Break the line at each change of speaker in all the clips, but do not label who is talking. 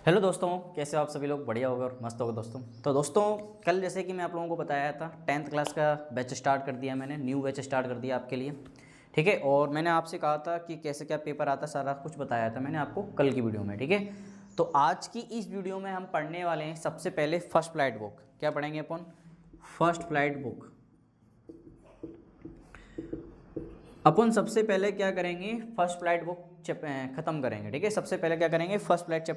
Hello दोस्तों, कैसे हो आप सभी लोग? बढ़िया होगा और मस्त होगा दोस्तों। तो दोस्तों, कल जैसे कि मैं आप लोगों को बताया था 10th क्लास का बैच स्टार्ट कर दिया मैंने, न्यू बैच स्टार्ट कर दिया आपके लिए। ठीक है, और मैंने आपसे कहा था कि कैसे क्या पेपर आता, सारा कुछ बताया था मैंने आपको कल की वीडियो में। ठीक है, तो आज की इस वीडियो में हम पढ़ने वाले हैं सबसे पहले फर्स्ट फ्लाइट बुक। क्या पढ़ेंगे अपन? First flight book. अपन सबसे पहले क्या करेंगे, फर्स्ट फ्लाइट बुक खत्म करेंगे। ठीक है, सबसे पहले क्या करेंगे, फर्स्ट फ्लाइट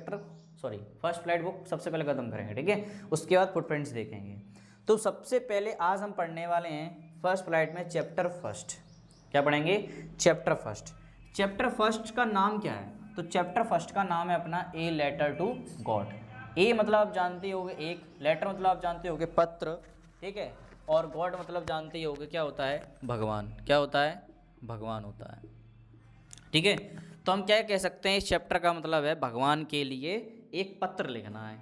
बुक सबसे पहले खत्म करेंगे। ठीक है, उसके बाद फुटप्रिंट्स देखेंगे। तो सबसे पहले आज हम पढ़ने वाले हैं फर्स्ट फ्लाइट में चैप्टर फर्स्ट। क्या पढ़ेंगे? Chapter first. चैप्टर फर्स्ट का नाम क्या है? तो चैप्टर फर्स्ट का नाम है अपना ए लेटर टू गॉड। ए मतलब आप जानते होगे एक, लेटर मतलब आप जानते होगे पत्र, ठीक है, और गॉड मतलब जानते ही होगे क्या होता है? भगवान। क्या होता है? भगवान होता है। ठीक है, तो हम क्या कह सकते हैं, इस चैप्टर का मतलब है भगवान के लिए एक पत्र लिखना है।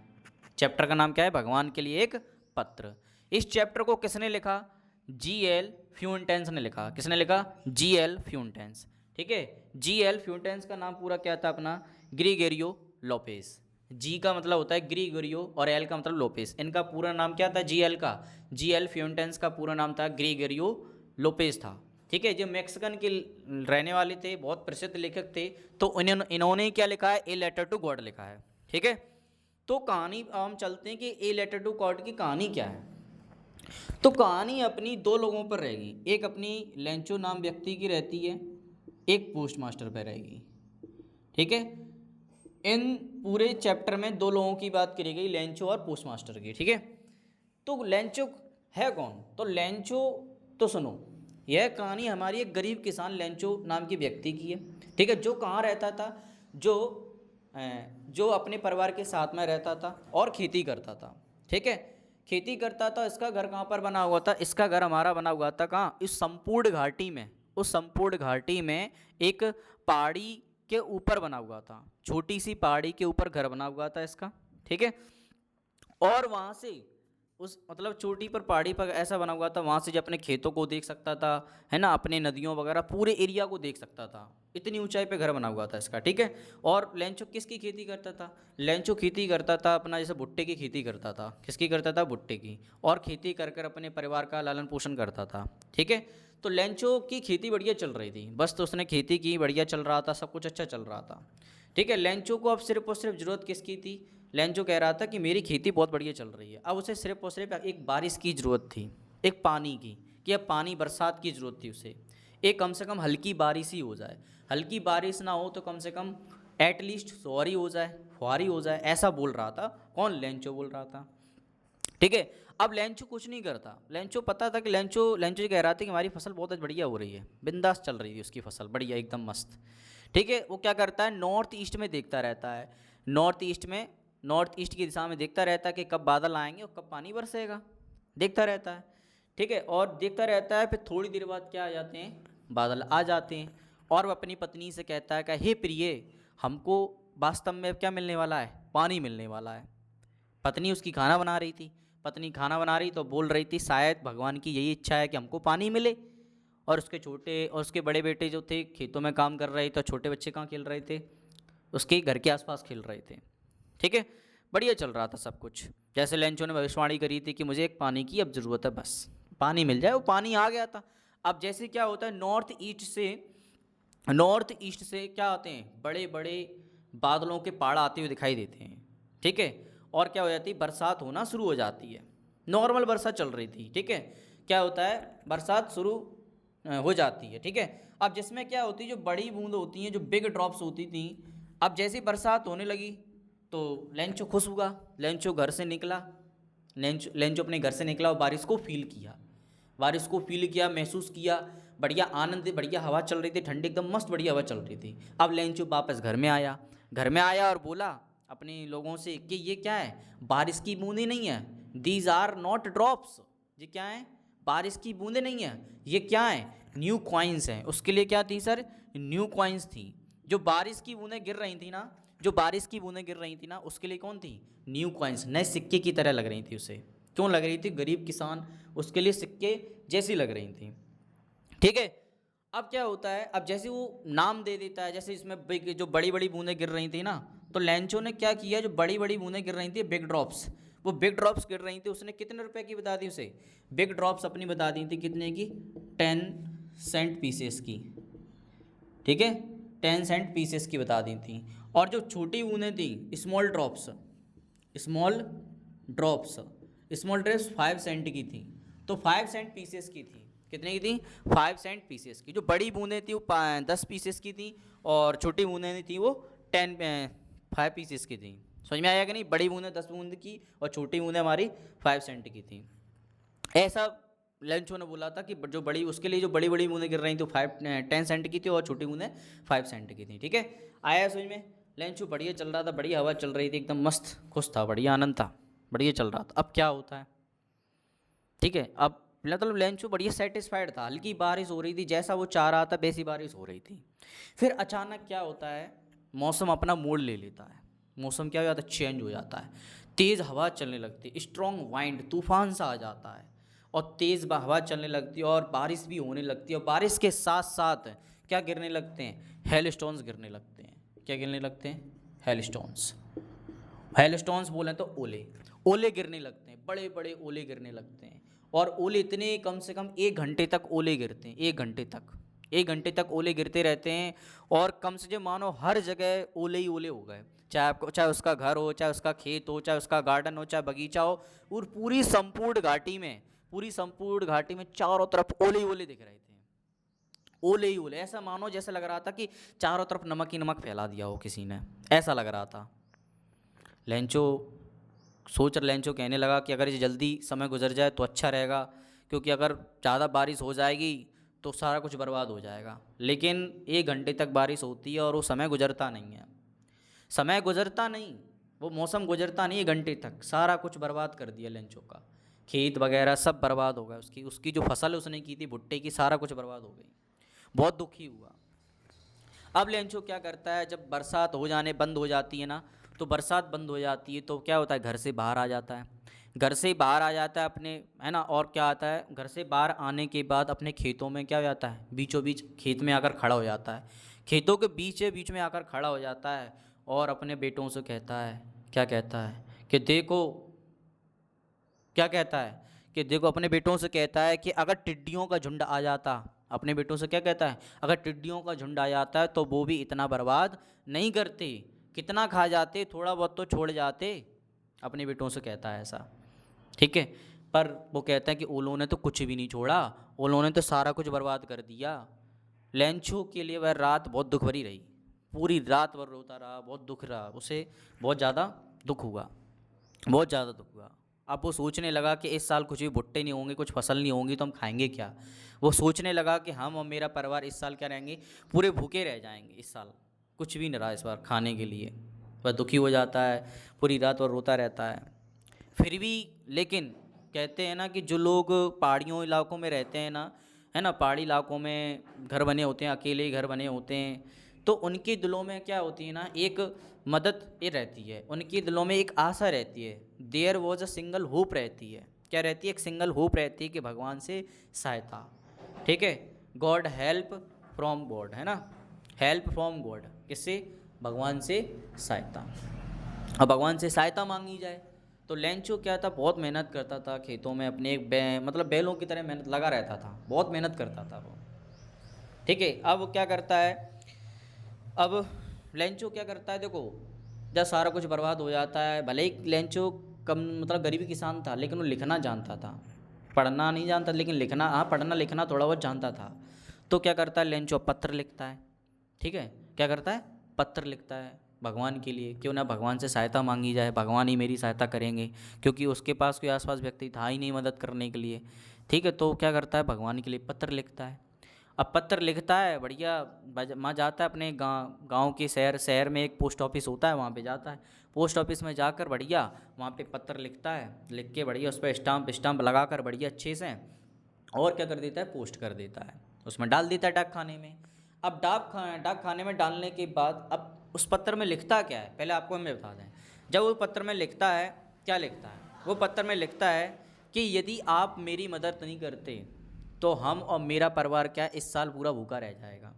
चैप्टर का नाम क्या है? भगवान के लिए एक पत्र। इस चैप्टर को किसने लिखा? G.L. फ्यूंटेंस ने लिखा। किसने लिखा? G.L. फ्यूंटेंस। ठीक है, G.L. फ्यूंटेंस का नाम पूरा क्या था अपना? ग्रीगोरियो लोपेस। जी का मतलब होता है ग्रीगोरियो और एल का मतलब लोपेस। इनका पूरा नाम क्या था? G.L. का, G.L. फ्यूंटेंस का पूरा नाम था ग्रीगोरियो लोपेस था। ठीक है, जो मैक्सिकन के रहने वाले थे, बहुत प्रसिद्ध लेखक थे। तो इन्होंने क्या लिखा है? ए लेटर टू गॉड लिखा है। ठीक है, तो कहानी हम चलते हैं कि ए लेटर टू गॉड की कहानी क्या है। तो कहानी अपनी दो लोगों पर रहेगी, एक अपनी लेंचो नाम व्यक्ति की रहती है, एक पोस्ट मास्टर पर रहेगी। ठीक है, इन पूरे चैप्टर में दो लोगों की बात करी गई, लेंचो और पोस्ट मास्टर की। ठीक है, तो लेंचो है कौन? तो लेंचो, तो सुनो, यह कहानी हमारी एक गरीब किसान लेंचो नाम के व्यक्ति की है। ठीक है, जो कहाँ रहता था? जो जो अपने परिवार के साथ में रहता था और खेती करता था। ठीक है, खेती करता था। इसका घर कहाँ पर बना हुआ था? इसका घर हमारा बना हुआ था कहाँ? इस संपूर्ण घाटी में। उस संपूर्ण घाटी में एक पहाड़ी के ऊपर बना हुआ था, छोटी सी पहाड़ी के ऊपर घर बना हुआ था इसका। ठीक है, और वहाँ से उस मतलब चोटी पर, पहाड़ी पर ऐसा बना हुआ था, वहाँ से जो अपने खेतों को देख सकता था, है ना, अपने नदियों वगैरह पूरे एरिया को देख सकता था। इतनी ऊंचाई पे घर बना हुआ था इसका। ठीक है, और लेंचो किसकी खेती करता था? लेंचो खेती करता था अपना, जैसे भुट्टे की खेती करता था। किसकी करता था? भुट्टे की। और खेती कर कर अपने परिवार का लालन पोषण करता था। ठीक है, तो लेंचो की खेती बढ़िया चल रही थी, बस तो उसने खेती की, बढ़िया चल रहा था, सब कुछ अच्छा चल रहा था। ठीक है, लेंचो को अब सिर्फ और सिर्फ ज़रूरत किसकी थी? लेंचो कह रहा था कि मेरी खेती बहुत बढ़िया चल रही है, अब उसे सिर्फ और सिर्फ एक बारिश की ज़रूरत थी, एक पानी की, कि अब पानी, बरसात की ज़रूरत थी उसे। एक कम से कम हल्की बारिश ही हो जाए, हल्की बारिश ना हो तो कम से कम एटलीस्ट सॉरी हो जाए, फुहारी हो जाए, ऐसा बोल रहा था। कौन? लेंचो बोल रहा था। ठीक है, अब लेंचो कुछ नहीं करता। लेंचो पता था कि लेंचो ये कह रहा था कि हमारी फसल बहुत बढ़िया हो रही है, बिंदास चल रही थी उसकी फसल, बढ़िया एकदम मस्त। ठीक है, वो क्या करता है? नॉर्थ ईस्ट में देखता रहता है, नॉर्थ ईस्ट की दिशा में देखता रहता है कि कब बादल आएंगे और कब पानी बरसेगा, देखता रहता है। ठीक है, और देखता रहता है, फिर थोड़ी देर बाद क्या आ जाते हैं? बादल आ जाते हैं। और वह अपनी पत्नी से कहता है कि हे प्रिय, हमको वास्तव में क्या मिलने वाला है? पानी मिलने वाला है। पत्नी उसकी खाना बना रही थी। पत्नी खाना बना रही तो बोल रही थी शायद भगवान की यही इच्छा है कि हमको पानी मिले। और उसके छोटे और उसके बड़े बेटे जो थे खेतों में काम कर रहे थे, छोटे बच्चे कहाँ खेल रहे थे? उसके घर के आसपास खेल रहे थे। ठीक है, बढ़िया चल रहा था सब कुछ। जैसे लेंचो ने भविष्यवाणी करी थी कि मुझे एक पानी की अब ज़रूरत है, बस पानी मिल जाए, वो पानी आ गया था। अब जैसे क्या होता है, नॉर्थ ईस्ट से क्या आते हैं? बड़े बड़े बादलों के पहाड़ आते हुए दिखाई देते हैं। ठीक है, और क्या हो जाती है? बरसात होना शुरू हो जाती है। नॉर्मल बरसात चल रही थी। ठीक है, क्या होता है? बरसात शुरू हो जाती है। ठीक है, अब जिसमें क्या होती है, जो बड़ी बूंद होती हैं, जो बिग ड्रॉप्स होती थी, अब जैसी बरसात होने लगी तो लेंचो खुश हुआ। लेंचो घर से निकला, लेंचो अपने घर से निकला और बारिश को फील किया, बारिश को फील किया, महसूस किया। बढ़िया आनंद, बढ़िया हवा चल रही थी, ठंडी एकदम मस्त बढ़िया हवा चल रही थी। अब लेंचो वापस घर में आया और बोला अपने लोगों से कि ये क्या है? बारिश की बूंदें नहीं है, दीज आर नॉट ड्रॉप्स। ये क्या है? बारिश की बूंदें नहीं है, ये क्या है? न्यू कॉइन्स हैं। उसके लिए क्या थी सर? न्यू कॉइन्स थी। जो बारिश की बूंदें गिर रही थी ना, जो बारिश की बूंदें गिर रही थी ना, उसके लिए कौन थी? न्यू कॉइन्स, नए सिक्के की तरह लग रही थी उसे। क्यों लग रही थी? गरीब किसान, उसके लिए सिक्के जैसी लग रही थी। ठीक है, अब क्या होता है? अब जैसे वो नाम दे देता है, जैसे इसमें जो बड़ी बड़ी बूंदें गिर रही थी ना, तो लेंचो ने क्या किया, जो बड़ी बड़ी बूंदें गिर रही थी बिग ड्रॉप्स, वो बिग ड्रॉप्स गिर रही थी, उसने कितने रुपए की बता दी उसे, बिग ड्रॉप्स अपनी बता दी थी कितने की, 10 सेंट पीसेस की, ठीक है, 10 सेंट पीसेस की बता दी थी। और जो छोटी बूंदें थी small drops, small drops small drops 5 cent की थी, तो 5 सेंट पीसेस की थी, कितने की थी, 5 सेंट पीसेस की। जो बड़ी बूंदें थी वो 10 पीसेस की थी, और छोटी बूंदें थी वो 5 पीसेस की थी। समझ में आया कि नहीं, बड़ी बूंदें 10 बूंद की और छोटी बूंदें हमारी 5 सेंट की थी। ऐसा लेंचो ने बोला था कि जो बड़ी, उसके लिए जो बड़ी बड़ी बूंदें गिर रही थी 10 सेंट की थी और छोटी बूंदें 5 सेंट की थी, ठीक है। आया समझ में। लेंचो बढ़िया चल रहा था, बढ़िया हवा चल रही थी, एकदम मस्त खुश था, बढ़िया आनंद था, बढ़िया चल रहा था। अब क्या होता है, ठीक है, अब मतलब लेंचो बढ़िया सेटिस्फाइड था, हल्की बारिश हो रही थी, जैसा वो चाह रहा था वैसी बारिश हो रही थी। फिर अचानक क्या होता है, मौसम अपना मोड़ ले लेता है, मौसम क्या हो जाता है, चेंज हो जाता है, तेज़ हवा चलने लगती है, स्ट्रॉन्ग वाइंड, तूफान सा आ जाता है, और तेज़ हवा चलने लगती है, और बारिश भी होने लगती है, और बारिश के साथ साथ क्या गिरने लगते हैं, हेल स्टोन्स गिरने लगते हैं। क्या गिरने लगते हैं, हेल स्टोन्स। हेल स्टोन्स बोले तो ओले, ओले गिरने लगते हैं, बड़े बड़े ओले गिरने लगते हैं। और ओले इतने, कम से कम 1 घंटे तक ओले गिरते हैं, 1 घंटे तक, 1 घंटे तक ओले गिरते रहते हैं। और कम से जो मानो हर जगह ओले ही ओले हो गए, चाहे आपको, चाहे उसका घर हो, चाहे उसका खेत हो, चाहे उसका गार्डन हो, चाहे बगीचा हो, और पूरी संपूर्ण घाटी में, पूरी संपूर्ण घाटी में चारों तरफ ओले ही ओले दिख रहे थे, ओले ही ओले। ऐसा मानो जैसे लग रहा था कि चारों तरफ नमक ही नमक फैला दिया हो किसी ने, ऐसा लग रहा था। लेंचो लेंचो कहने लगा कि अगर ये जल्दी समय गुजर जाए तो अच्छा रहेगा, क्योंकि अगर ज़्यादा बारिश हो जाएगी तो सारा कुछ बर्बाद हो जाएगा। लेकिन 1 घंटे तक बारिश होती है और वो समय गुजरता नहीं है, समय गुजरता नहीं, वो मौसम गुजरता नहीं है, घंटे तक सारा कुछ बर्बाद कर दिया लेंचो का, खेत वगैरह सब बर्बाद हो गया, उसकी उसकी जो फसल उसने की थी भुट्टे की, सारा कुछ बर्बाद हो गई, बहुत दुखी हुआ। अब लेंचो क्या करता है, जब बरसात हो जाने बंद हो जाती है ना, तो बरसात बंद हो जाती है तो क्या होता है, घर से बाहर आ जाता है, घर से बाहर आ जाता है अपने, है ना। और क्या आता है, घर से बाहर आने के बाद अपने खेतों में क्या हो जाता है, बीचों बीच खेत में आकर खड़ा हो जाता है, खेतों के बीच बीच में आकर खड़ा हो जाता है, और अपने बेटों से कहता है, क्या कहता है कि देखो, क्या कहता है कि देखो, अपने बेटों से कहता है कि अगर टिड्डियों का झुंड आ जाता, अपने बेटों से क्या कहता है, अगर टिड्डियों का झुंड आ जाता है तो वो भी इतना बर्बाद नहीं करते, कितना खा जाते, थोड़ा बहुत तो छोड़ जाते, अपने बेटों से कहता है ऐसा, ठीक है। पर वो कहता है कि ओलों ने तो कुछ भी नहीं छोड़ा, ओलों ने तो सारा कुछ बर्बाद कर दिया। लेंचो के लिए वह रात बहुत दुख भरी रही, पूरी रात भर रोता रहा, बहुत दुख रहा उसे, बहुत ज़्यादा दुख हुआ, बहुत ज़्यादा दुख हुआ। अब वो सोचने लगा कि इस साल कुछ भी भुट्टे नहीं होंगे, कुछ फसल नहीं होंगी, तो हम खाएंगे क्या। वो सोचने लगा कि हम और मेरा परिवार इस साल क्या रहेंगे, पूरे भूखे रह जाएंगे, इस साल कुछ भी नहीं रहा इस बार खाने के लिए। वह दुखी हो जाता है, पूरी रात और रोता रहता है। फिर भी, लेकिन कहते हैं ना कि जो लोग पहाड़ियों इलाकों में रहते हैं ना, है ना, पहाड़ी इलाकों में घर बने होते हैं, अकेले ही घर बने होते हैं, तो उनके दिलों में क्या होती है ना, एक मदद ये रहती है, उनके दिलों में एक आशा रहती है, there was a single hope रहती है। क्या रहती है, एक सिंगल होप रहती है कि भगवान से सहायता, ठीक है, गॉड हेल्प फ्रॉम गॉड, है ना, हेल्प फ्रॉम गॉड, किससे, भगवान से सहायता। अब भगवान से सहायता मांगी जाए। तो लेंचो क्या था, बहुत मेहनत करता था खेतों में, अपने एक मतलब बैलों की तरह मेहनत लगा रहता था, बहुत मेहनत करता था वो, ठीक है। अब वो क्या करता है, अब लेंचो क्या करता है, देखो, जब सारा कुछ बर्बाद हो जाता है, भले ही लेंचो कम मतलब गरीबी किसान था, लेकिन वो लिखना जानता था, पढ़ना नहीं जानता, लेकिन लिखना, हाँ, पढ़ना लिखना थोड़ा बहुत जानता था। तो क्या करता है लेंचो, पत्र लिखता है, ठीक है, क्या करता है, पत्र लिखता है भगवान के लिए, क्यों ना भगवान से सहायता मांगी जाए, भगवान ही मेरी सहायता करेंगे, क्योंकि उसके पास कोई आसपास व्यक्ति था ही नहीं मदद करने के लिए, ठीक है। तो क्या करता है, भगवान के लिए पत्र लिखता है। अब पत्र लिखता है, बढ़िया, वहाँ जाता है अपने गांव के शहर में एक पोस्ट ऑफिस होता है, वहाँ पे जाता है, पोस्ट ऑफिस में जाकर बढ़िया वहाँ पे पत्र लिखता है, लिख के बढ़िया उस पर स्टाम्प लगा कर बढ़िया अच्छे से, और क्या कर देता है, पोस्ट कर देता है, उसमें डाल देता है डाक खाने में। अब डाक खाने में डालने के बाद, अब उस पत्र में लिखता क्या है, पहले आपको हमें बता दें। जब वो पत्र में लिखता है, क्या लिखता है, वो पत्र में लिखता है कि यदि आप मेरी मदद नहीं करते तो हम और मेरा परिवार क्या इस साल पूरा भूखा रह जाएगा।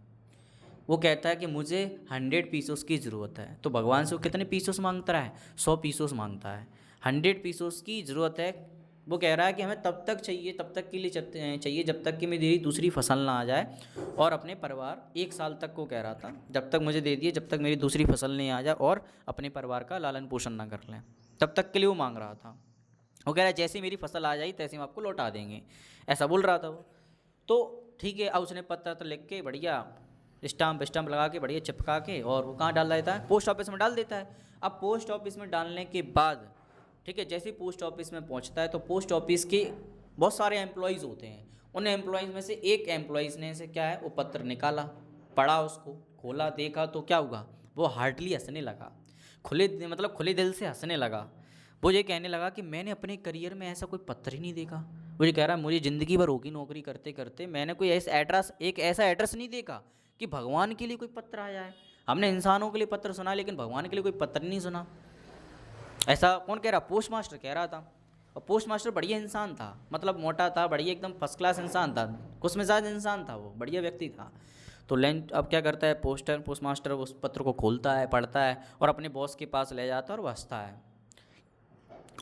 वो कहता है कि मुझे 100 पीसोस की ज़रूरत है, तो भगवान से वो कितने पीसोस मांगता है? 100 पीसोस मांगता है। 100 पीसोस की ज़रूरत है। वो कह रहा है कि हमें तब तक चाहिए, तब तक के लिए चाहिए जब तक कि मेरी दूसरी फसल ना आ जाए, और अपने परिवार 1 साल तक को कह रहा था, जब तक मुझे दे दिए जब तक मेरी दूसरी फसल नहीं आ जाए और अपने परिवार का लालन पोषण ना कर लें, तब तक के लिए वो मांग रहा था। वो कह रहा है जैसे ही मेरी फसल आ जाएगी तैसे हम आपको लौटा देंगे, ऐसा बोल रहा था वो। तो ठीक है, अब उसने पत्र तो लिख के बढ़िया स्टाम्प लगा के बढ़िया चिपका के, और वो कहाँ डाल देता है? पोस्ट ऑफिस में डाल देता है। अब पोस्ट ऑफिस में डालने के बाद ठीक है, जैसे ही पोस्ट ऑफिस में पहुंचता है तो पोस्ट ऑफिस के बहुत सारे एम्प्लॉयज़ होते हैं। उन एम्प्लॉयज़ में से एक एम्प्लॉयज़ ने से क्या है, वो पत्र निकाला, पढ़ा, उसको खोला, देखा, तो क्या हुआ? वो हार्डली हंसने लगा, खुले दिल से हंसने लगा। वो ये कहने लगा कि मैंने अपने करियर में ऐसा कोई पत्र ही नहीं देखा। वो ये कह रहा है मुझे ज़िंदगी भर होगी नौकरी करते करते मैंने कोई ऐसा एड्रेस नहीं देखा कि भगवान के लिए कोई पत्र आया है। हमने इंसानों के लिए पत्र सुना, लेकिन भगवान के लिए कोई पत्र नहीं सुना। ऐसा कौन कह रहा? पोस्ट मास्टर कह रहा था। और पोस्ट मास्टर बढ़िया इंसान था, मतलब मोटा था, बढ़िया एकदम फर्स्ट क्लास इंसान था, खुश मिजाज इंसान था, वो बढ़िया व्यक्ति था। तो अब क्या करता है पोस्ट मास्टर उस पत्र को खोलता है, पढ़ता है और अपने बॉस के पास ले जाता है और वो हंसता है।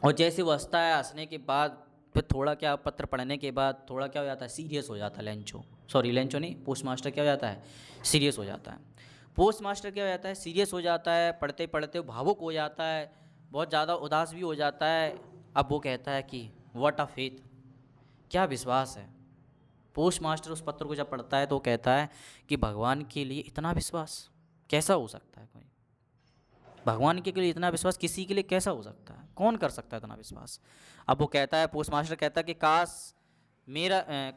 और जैसे वो हंसता है, हंसने के बाद फिर थोड़ा क्या, पत्र पढ़ने के बाद थोड़ा क्या हो जाता है, सीरियस हो जाता है लेंचो नहीं, पोस्ट मास्टर क्या हो जाता है, सीरियस हो जाता है। पोस्ट मास्टर क्या हो जाता है, सीरियस हो जाता है, पढ़ते पढ़ते भावुक हो जाता है, बहुत ज़्यादा उदास भी हो जाता है। अब वो कहता है कि व्हाट अ फेथ, क्या विश्वास है। पोस्ट मास्टर उस पत्र को जब पढ़ता है तो कहता है कि भगवान के लिए इतना विश्वास कैसा हो सकता है? कोई भगवान के लिए इतना विश्वास किसी के लिए कैसा हो सकता है? कौन कर सकता है इतना विश्वास? अब वो कहता है, पोस्ट मास्टर कहता है कि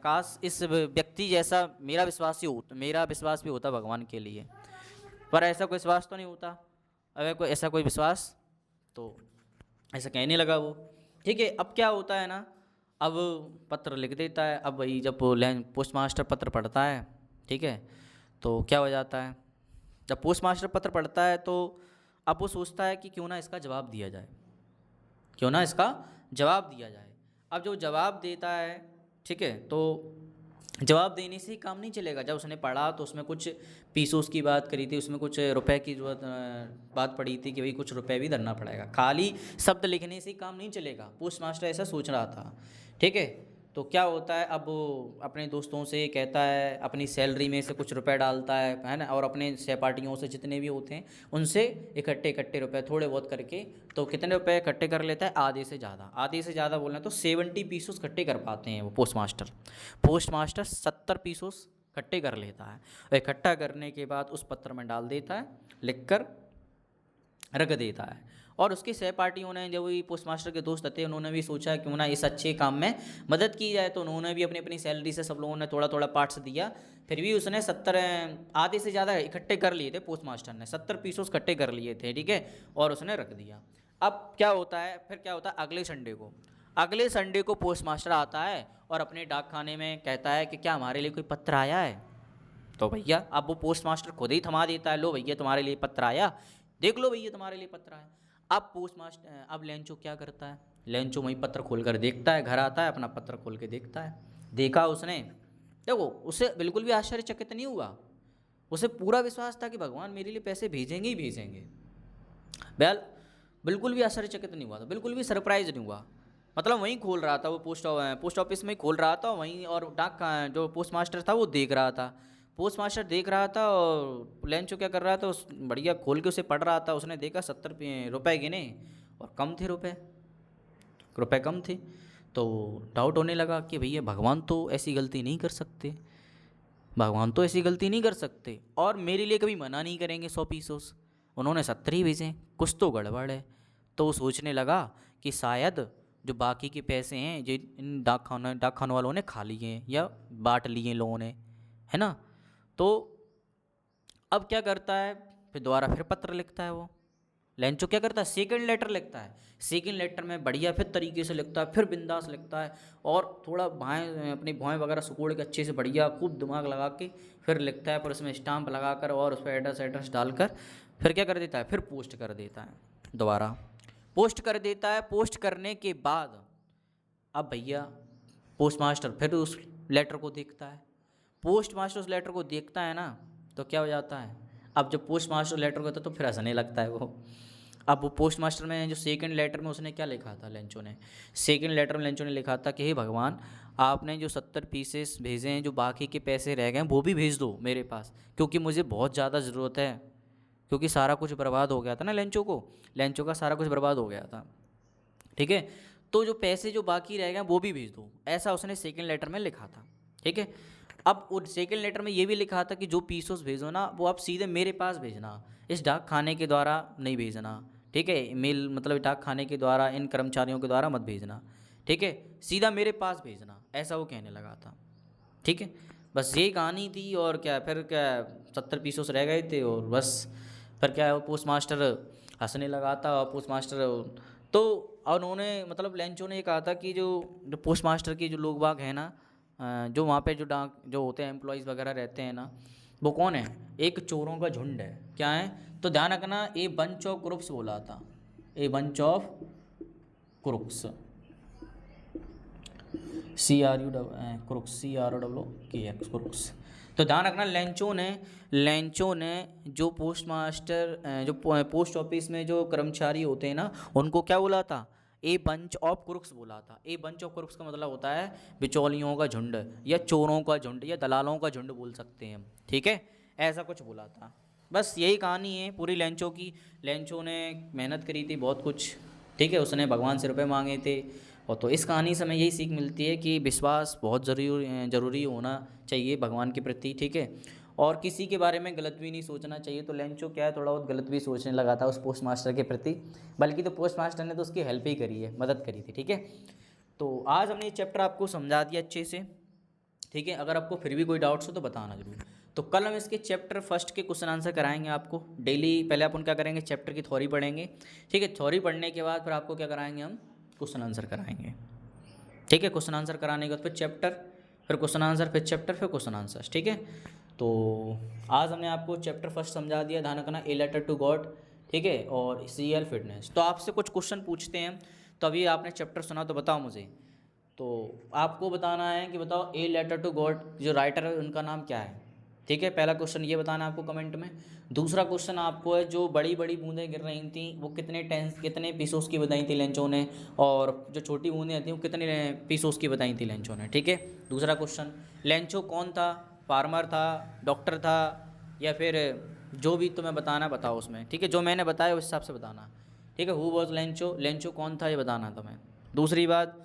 काश इस व्यक्ति जैसा मेरा विश्वास भी होता भगवान के लिए, पर ऐसा कोई विश्वास तो नहीं होता। अगर कोई ऐसा कोई विश्वास, तो ऐसा कहने लगा वो। ठीक है, अब क्या होता है ना, अब पत्र लिख देता है। अब वही जब पोस्ट मास्टर पत्र पढ़ता है, ठीक है, तो क्या हो जाता है, जब पोस्ट मास्टर पत्र पढ़ता है तो अब वो सोचता है कि क्यों ना इसका जवाब दिया जाए, क्यों ना इसका जवाब दिया जाए। अब जो जवाब देता है, ठीक है, तो जवाब देने से ही काम नहीं चलेगा। जब उसने पढ़ा तो उसमें कुछ पीसों की बात करी थी, उसमें कुछ रुपए की बात पड़ी थी कि भाई कुछ रुपए भी धरना पड़ेगा। खाली शब्द लिखने से ही काम नहीं चलेगा, पोस्ट मास्टर ऐसा सोच रहा था। ठीक है, तो क्या होता है, अब वो अपने दोस्तों से कहता है, अपनी सैलरी में से कुछ रुपए डालता है ना, और अपने सहपाठियों से जितने भी होते हैं उनसे इकट्ठे रुपए थोड़े बहुत करके, तो कितने रुपए इकट्ठे कर लेता है? आधे से ज़्यादा बोलना तो 70 पीसोस इकट्ठे कर पाते हैं वो पोस्ट मास्टर 70 पीसोस इकट्ठे कर लेता है। और इकट्ठा करने के बाद उस पत्र में डाल देता है, लिख कर रख देता है। और उसके सहपाठियों ने, जो भी पोस्ट मास्टर के दोस्त थे, उन्होंने भी सोचा क्यों ना इस अच्छे काम में मदद की जाए, तो उन्होंने भी अपनी अपनी सैलरी से सब लोगों ने थोड़ा थोड़ा पार्ट्स दिया। फिर भी उसने 70 आधे से ज़्यादा इकट्ठे कर लिए थे, पोस्ट मास्टर ने 70 पीसों इकट्ठे कर लिए थे, ठीक है, और उसने रख दिया। अब क्या होता है, फिर क्या होता है, अगले संडे को पोस्ट मास्टर आता है और अपने डाक खाने में कहता है कि क्या हमारे लिए कोई पत्र आया है? तो भैया अब वो पोस्ट मास्टर खुद ही थमा देता है, लो भैया तुम्हारे लिए पत्र आया, देख लो भैया तुम्हारे लिए पत्र आया। अब लेंचो क्या करता है, लेंचो वही पत्र खोल कर देखता है, घर आता है, अपना पत्र खोल के देखता है। देखा उसने, देखो उसे बिल्कुल भी आश्चर्यचकित नहीं हुआ, उसे पूरा विश्वास था कि भगवान मेरे लिए पैसे भेजेंगे ही भेजेंगे। बिल्कुल भी आश्चर्यचकित नहीं हुआ था, बिल्कुल भी सरप्राइज नहीं हुआ। मतलब वहीं खोल रहा था वो, पोस्ट ऑफिस में ही खोल रहा था वहीं, और जो पोस्ट मास्टर था वो देख रहा था। पोस्ट मास्टर देख रहा था और लेंचो क्या कर रहा था, उस बढ़िया खोल के उसे पढ़ रहा था। उसने देखा 70 रुपये गिने और कम थे रुपए कम थे, तो डाउट होने लगा कि भैया भगवान तो ऐसी गलती नहीं कर सकते, और मेरे लिए कभी मना नहीं करेंगे 100 पीसोस, उन्होंने 70 ही भेजे, कुछ तो गड़बड़ है। तो वो सोचने लगा कि शायद जो बाकी के पैसे हैं जो इन डाक खानों वालों ने खा लिए हैं या बांट लिए हैं लोगों ने, है ना। तो अब क्या करता है, फिर दोबारा फिर पत्र लिखता है वो। लेंचो क्या करता है, सेकंड लेटर लिखता है। सेकंड लेटर में बढ़िया फिर तरीके से लिखता है, फिर बिंदास लिखता है, और थोड़ा अपनी भौएँ वगैरह सुकोड़ के अच्छे से बढ़िया खूब दिमाग लगा के फिर लिखता है, फिर उसमें स्टाम्प लगा कर और उस पर एड्रेस डालकर फिर क्या कर देता है, फिर पोस्ट कर देता है, दोबारा पोस्ट कर देता है। पोस्ट करने के बाद अब भैया पोस्ट मास्टर फिर उस लेटर को देखता है। पोस्ट मास्टर उस लेटर को देखता है ना, तो क्या हो जाता है, अब जब पोस्ट मास्टर लेटर होता है तो फिर हंसने लगता है वो। अब वो पोस्ट मास्टर में जो सेकंड लेटर में उसने क्या लिखा था लेंचो ने, सेकंड लेटर में लेंचो ने लिखा था कि हे भगवान, आपने जो 70 पीसेस भेजे हैं, जो बाकी के पैसे रह गए हैं वो भी भेज दो मेरे पास, क्योंकि मुझे बहुत ज़्यादा ज़रूरत है, क्योंकि सारा कुछ बर्बाद हो गया था ना लेंचो को, लेंचो का सारा कुछ बर्बाद हो गया था। ठीक है, तो जो पैसे जो बाकी रह गए वो भी भेज दो, ऐसा उसने सेकंड लेटर में लिखा था। ठीक है, अब उस सेकंड लेटर में ये भी लिखा था कि जो पीसोस भेजो ना वो आप सीधे मेरे पास भेजना, इस डाक खाने के द्वारा नहीं भेजना। ठीक है, मेल मतलब डाक खाने के द्वारा, इन कर्मचारियों के द्वारा मत भेजना। ठीक है, सीधा मेरे पास भेजना, ऐसा वो कहने लगा था। ठीक है, बस यही कहानी थी। और क्या, फिर क्या 70 पीसोस रह गए थे और बस फिर क्या है, वो पोस्ट मास्टर हंसने लगा था। और पोस्ट मास्टर तो उन्होंने मतलब लेंचो ने ये कहा था कि जो जो पोस्ट मास्टर के जो लोग बाग हैं ना, जो वहाँ पे जो डाक जो होते हैं एम्प्लॉयज़ वगैरह रहते हैं ना, वो कौन है, एक चोरों का झुंड है। क्या है, तो ध्यान रखना, ए बंच ऑफ क्रुक्स बोला था, a bunch of crooks, crooks, CROKX crooks. तो ध्यान रखना, लेंचो ने जो पोस्ट मास्टर जो पोस्ट ऑफिस में जो कर्मचारी होते हैं ना, उनको क्या बोला था, ए बंच ऑफ क्रुक्स बोला था। ए बंच ऑफ क्रुक्स का मतलब होता है बिचौलियों का झुंड, या चोरों का झुंड, या दलालों का झुंड बोल सकते हैं हम। ठीक है, ऐसा कुछ बोला था। बस यही कहानी है पूरी लेंचो की। लेंचो ने मेहनत करी थी बहुत कुछ। ठीक है, उसने भगवान से रुपए मांगे थे। और तो इस कहानी से हमें यही सीख मिलती है कि विश्वास बहुत ज़रूरी होना चाहिए भगवान के प्रति। ठीक है, और किसी के बारे में गलत भी नहीं सोचना चाहिए। तो लेंचो क्या है, थोड़ा बहुत गलत भी सोचने लगा था उस पोस्ट मास्टर के प्रति, बल्कि तो पोस्ट मास्टर ने तो उसकी हेल्प ही करी है, मदद करी थी। ठीक है, तो आज हमने ये चैप्टर आपको समझा दिया अच्छे से। ठीक है, अगर आपको फिर भी कोई डाउट्स हो तो बताना जरूर। तो कल हम इसके चैप्टर फर्स्ट के क्वेश्चन आंसर कराएंगे आपको डेली। पहले अपन क्या करेंगे, चैप्टर की थ्योरी पढ़ेंगे। ठीक है, थ्योरी पढ़ने के बाद फिर आपको क्या कराएंगे, हम क्वेश्चन आंसर कराएंगे। ठीक है, क्वेश्चन आंसर कराने के बाद फिर चैप्टर, फिर क्वेश्चन आंसर, फिर चैप्टर, फिर क्वेश्चन आंसर। ठीक है, तो आज हमने आपको चैप्टर फर्स्ट समझा दिया, ध्यान रखना, ए लेटर टू गॉड। ठीक है, और CL फिटनेस। तो आपसे कुछ क्वेश्चन पूछते हैं, तो अभी आपने चैप्टर सुना तो बताओ मुझे। तो आपको बताना है कि बताओ ए लेटर टू गॉड जो राइटर है उनका नाम क्या है। ठीक है, पहला क्वेश्चन ये बताना है आपको कमेंट में। दूसरा क्वेश्चन आपको है, जो बड़ी बड़ी बूंदें गिर रही थी वो कितने पीसोस की बताई थी लेंचो ने, और जो छोटी बूंदें थी वो कितने पीसोस की बताई थी लेंचो ने। ठीक है, दूसरा क्वेश्चन, लेंचो कौन था, फार्मर था, डॉक्टर था, या फिर जो भी तुम्हें बताना बताओ उसमें। ठीक है, जो मैंने बताया उस हिसाब से बताना। ठीक है, हु वॉज लेंचो, लेंचो कौन था ये बताना तुम्हें। दूसरी बात,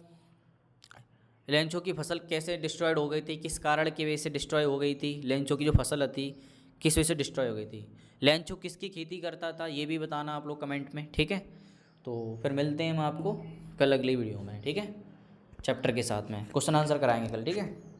लेंचो की फसल कैसे डिस्ट्रॉयड हो गई थी, किस कारण की वजह से डिस्ट्रॉय हो गई थी, लेंचो की जो फसल थी किस वजह से डिस्ट्रॉय हो गई थी, लेंचो किसकी खेती करता था ये भी बताना आप लोग कमेंट में। ठीक है, तो फिर मिलते हैं हम आपको कल अगली वीडियो में। ठीक है, चैप्टर के साथ में क्वेश्चन आंसर कराएंगे कल। ठीक है।